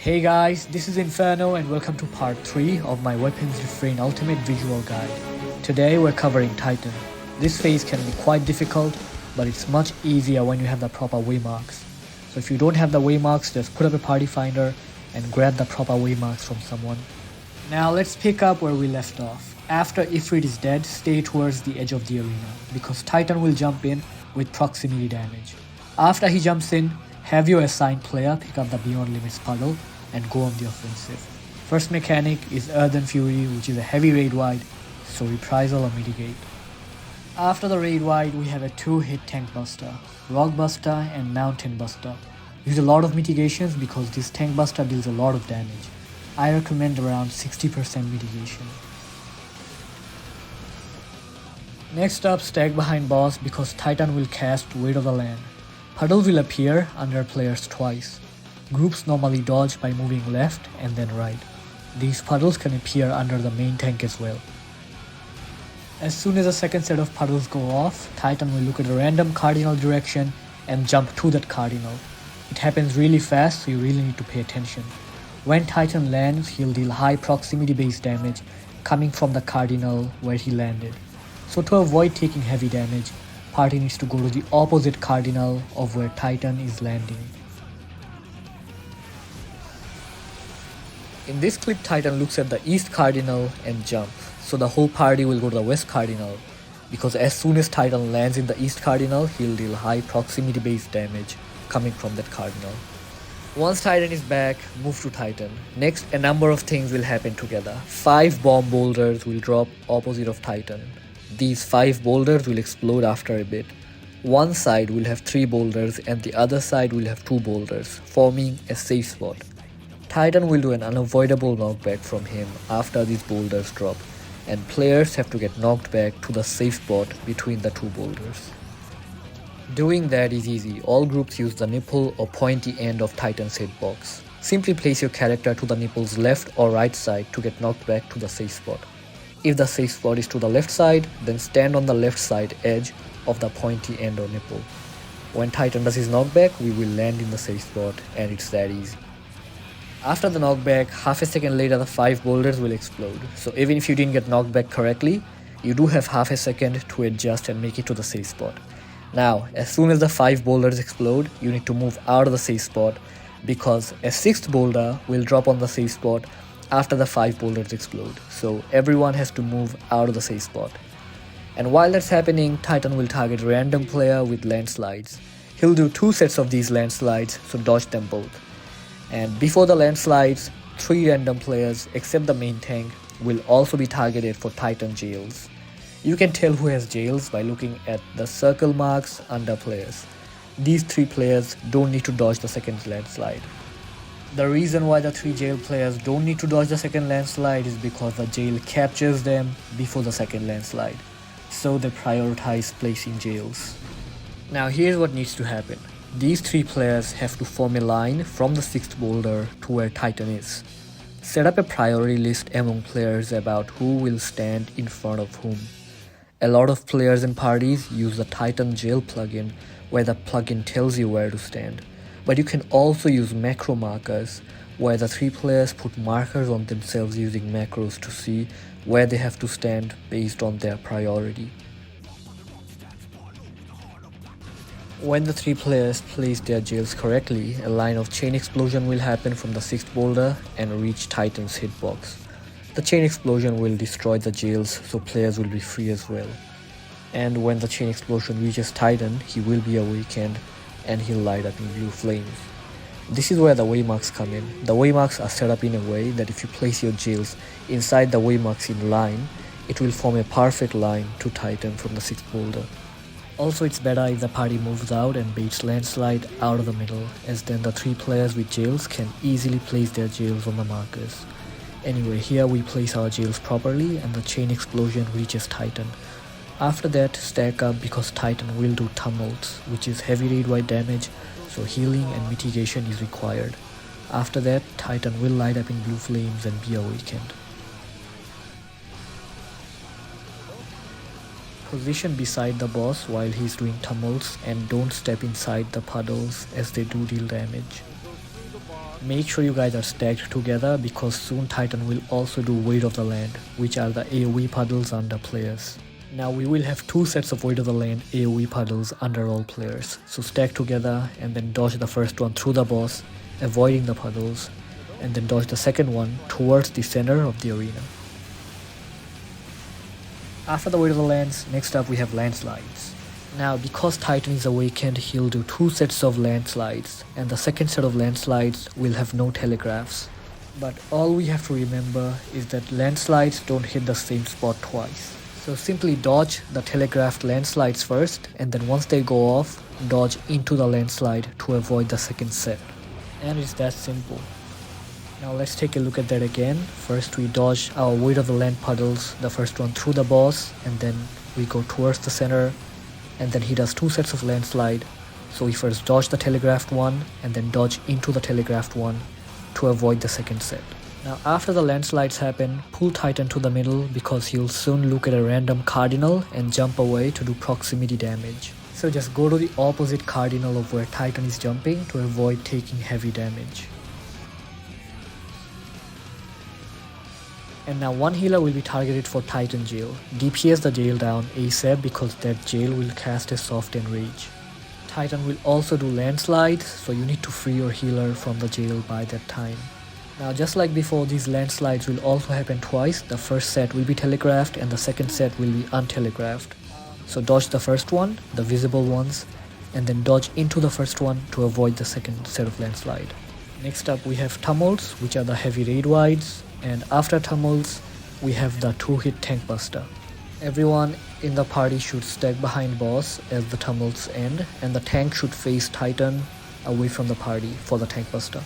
Hey guys, this is Inferno and welcome to part 3 of my Weapons Refrain Ultimate Visual Guide. Today we're covering Titan. This phase can be quite difficult, but it's much easier when you have the proper waymarks. So if you don't have the waymarks, just put up a party finder and grab the proper waymarks from someone. Now let's pick up where we left off. After Ifrit is dead, stay towards the edge of the arena, because Titan will jump in with proximity damage. After he jumps in, have your assigned player pick up the Beyond Limits puddle and go on the offensive. First mechanic is Earthen Fury, which is a heavy raid wide, so reprisal or mitigate. After the raid wide, we have a 2-hit tank buster, Rock Buster and Mountain Buster. Use a lot of mitigations because this tank buster deals a lot of damage. I recommend around 60% mitigation. Next up, stack behind boss because Titan will cast Weight of the Land. Puddles will appear under players twice. Groups normally dodge by moving left and then right. These puddles can appear under the main tank as well. As soon as the second set of puddles go off, Titan will look at a random cardinal direction and jump to that cardinal. It happens really fast, so you really need to pay attention. When Titan lands, he'll deal high proximity based damage coming from the cardinal where he landed. So to avoid taking heavy damage, party needs to go to the opposite cardinal of where Titan is landing. In this clip, Titan looks at the east cardinal and jumps, so the whole party will go to the west cardinal, because as soon as Titan lands in the east cardinal, he'll deal high proximity based damage coming from that cardinal. Once Titan is back, move to Titan. Next, a number of things will happen together. 5 bomb boulders will drop opposite of Titan. These 5 boulders will explode after a bit. One side will have 3 boulders and the other side will have 2 boulders, forming a safe spot. Titan will do an unavoidable knockback from him after these boulders drop, and players have to get knocked back to the safe spot between the 2 boulders. Doing that is easy. All groups use the nipple or pointy end of Titan's hitbox. Simply place your character to the nipple's left or right side to get knocked back to the safe spot. If the safe spot is to the left side, then stand on the left side edge of the pointy end or nipple. When Titan does his knockback, we will land in the safe spot, and it's that easy. After the knockback, half a second later the 5 boulders will explode. So even if you didn't get knocked back correctly, you do have half a second to adjust and make it to the safe spot. Now, as soon as the 5 boulders explode, you need to move out of the safe spot, because a 6th boulder will drop on the safe spot after the 5 boulders explode. So everyone has to move out of the safe spot. And while that's happening, Titan will target a random player with landslides. He'll do 2 sets of these landslides, so dodge them both. And before the landslides, 3 random players except the main tank will also be targeted for Titan jails. You can tell who has jails by looking at the circle marks under players. These 3 players don't need to dodge the second landslide. The reason why the 3 jail players don't need to dodge the second landslide is because the jail captures them before the second landslide. So they prioritize placing jails. Now here's what needs to happen. These 3 players have to form a line from the 6th boulder to where Titan is. Set up a priority list among players about who will stand in front of whom. A lot of players and parties use the Titan jail plugin, where the plugin tells you where to stand. But you can also use macro markers, where the 3 players put markers on themselves using macros to see where they have to stand based on their priority. When the 3 players place their jails correctly, a line of chain explosion will happen from the 6th boulder and reach Titan's hitbox. The chain explosion will destroy the jails, so players will be free as well. And when the chain explosion reaches Titan, he will be awakened and he'll light up in blue flames. This is where the waymarks come in. The waymarks are set up in a way that if you place your jails inside the waymarks in line, it will form a perfect line to Titan from the 6th boulder. Also, it's better if the party moves out and baits landslide out of the middle, as then the 3 players with jails can easily place their jails on the markers. Anyway, here we place our jails properly and the chain explosion reaches Titan. After that, stack up because Titan will do tumults, which is heavy raid wide damage, so healing and mitigation is required. After that, Titan will light up in blue flames and be awakened. Position beside the boss while he's doing tumults and don't step inside the puddles as they do deal damage. Make sure you guys are stacked together because soon Titan will also do Weight of the Land, which are the AoE puddles under players. Now we will have 2 sets of Weight of the Land AoE puddles under all players, so stack together and then dodge the first one through the boss, avoiding the puddles, and then dodge the second one towards the center of the arena. After the Weight of the Lands, next up we have Landslides. Now because Titan is awakened, he'll do 2 sets of landslides, and the second set of landslides will have no telegraphs. But all we have to remember is that landslides don't hit the same spot twice. So simply dodge the telegraphed landslides first, and then once they go off, dodge into the landslide to avoid the second set. And it's that simple. Now let's take a look at that again. First we dodge our Weight of the Land puddles, the first one through the boss, and then we go towards the center, and then he does 2 sets of landslide. So we first dodge the telegraphed one, and then dodge into the telegraphed one to avoid the second set. Now after the landslides happen, pull Titan to the middle because he'll soon look at a random cardinal and jump away to do proximity damage. So just go to the opposite cardinal of where Titan is jumping to avoid taking heavy damage. And now one healer will be targeted for Titan Jail. DPS the jail down ASAP because that jail will cast a soft enrage. Titan will also do landslides, so you need to free your healer from the jail by that time. Now just like before, these landslides will also happen twice. The first set will be telegraphed and the second set will be untelegraphed. So dodge the first one, the visible ones, and then dodge into the first one to avoid the second set of landslide. Next up we have Tumults, which are the heavy raid wides, and after Tumults we have the 2-hit tank buster. Everyone in the party should stack behind boss as the Tumults end, and the tank should face Titan away from the party for the tank buster.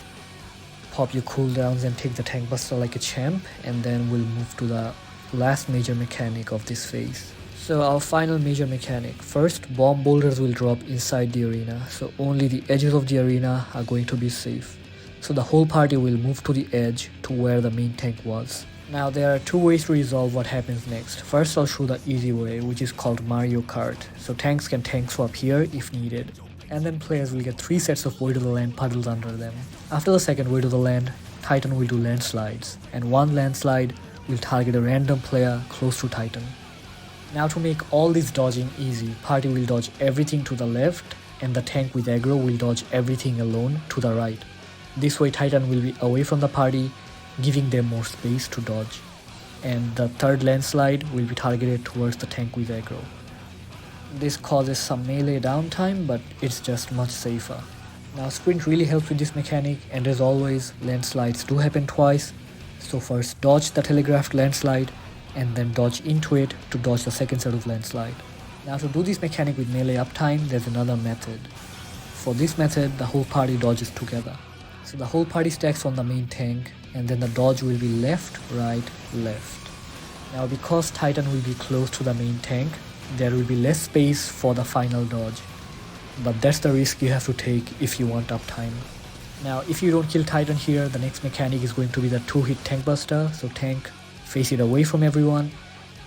Pop your cooldowns and take the tank buster like a champ, and then we'll move to the last major mechanic of this phase. So our final major mechanic. First, bomb boulders will drop inside the arena, so only the edges of the arena are going to be safe. So the whole party will move to the edge to where the main tank was. Now there are 2 ways to resolve what happens next. First I'll show the easy way, which is called Mario Kart. So tanks can tank swap here if needed. And then players will get 3 sets of Weight of the Land puddles under them. After the second Weight of the Land, Titan will do landslides, and one landslide will target a random player close to Titan. Now to make all this dodging easy, party will dodge everything to the left, and the tank with aggro will dodge everything alone to the right. This way Titan will be away from the party, giving them more space to dodge. And the third landslide will be targeted towards the tank with aggro. This causes some melee downtime, but it's just much safer. Now sprint really helps with this mechanic, and as always, landslides do happen twice. So first dodge the telegraphed landslide, and then dodge into it to dodge the second set of landslide. Now to do this mechanic with melee uptime, there's another method. For this method, the whole party dodges together. So the whole party stacks on the main tank, and then the dodge will be left, right, left. Now because Titan will be close to the main tank, there will be less space for the final dodge. But that's the risk you have to take if you want uptime. Now if you don't kill Titan here, the next mechanic is going to be the 2-hit tank buster. So tank, face it away from everyone,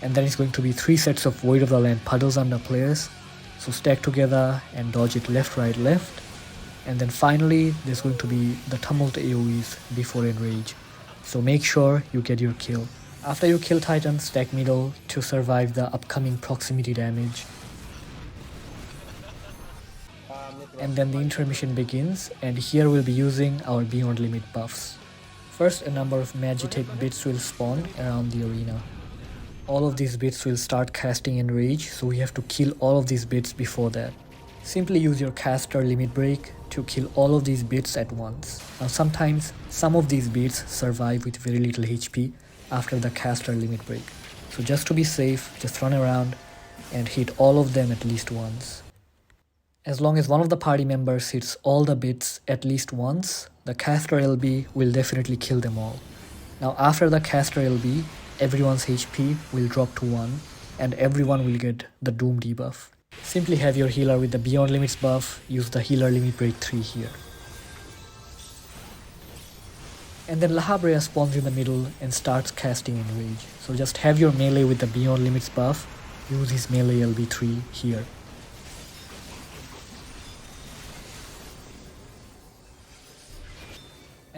and then it's going to be 3 sets of Weight of the Land puddles under players. So stack together and dodge it left, right, left. And then finally there's going to be the Tumult AoEs before Enrage. So make sure you get your kill. After you kill Titan, stack middle to survive the upcoming proximity damage. And then the intermission begins, and here we'll be using our Beyond Limit buffs. First, a number of Magitek bits will spawn around the arena. All of these bits will start casting Enrage, so we have to kill all of these bits before that. Simply use your caster limit break to kill all of these bits at once. Now sometimes some of these bits survive with very little HP after the caster limit break. So just to be safe, just run around and hit all of them at least once. As long as one of the party members hits all the bits at least once, the caster LB will definitely kill them all. Now after the caster LB, everyone's HP will drop to 1 and everyone will get the Doom debuff. Simply have your healer with the Beyond Limits buff, use the healer limit break 3 here. And then La Habrea spawns in the middle and starts casting Enrage. So just have your melee with the Beyond Limits buff, use his melee LB3 here.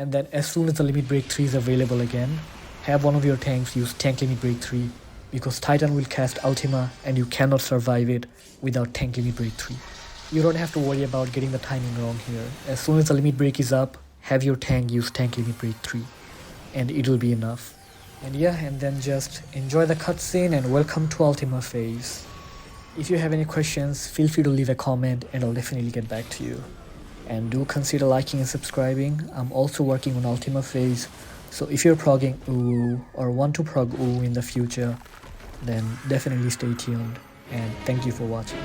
And then as soon as the limit break 3 is available again, have one of your tanks use tank limit break 3, because Titan will cast Ultima and you cannot survive it without tank limit break 3. You don't have to worry about getting the timing wrong here. As soon as the limit break is up, have your tank use tank limit break 3 and it will be enough. And yeah, and then just enjoy the cutscene and welcome to Ultima phase. If you have any questions, feel free to leave a comment and I'll definitely get back to you. And do consider liking and subscribing. I'm also working on Ultima phase, so if you're progging UWU or want to prog UWU in the future, then definitely stay tuned and thank you for watching.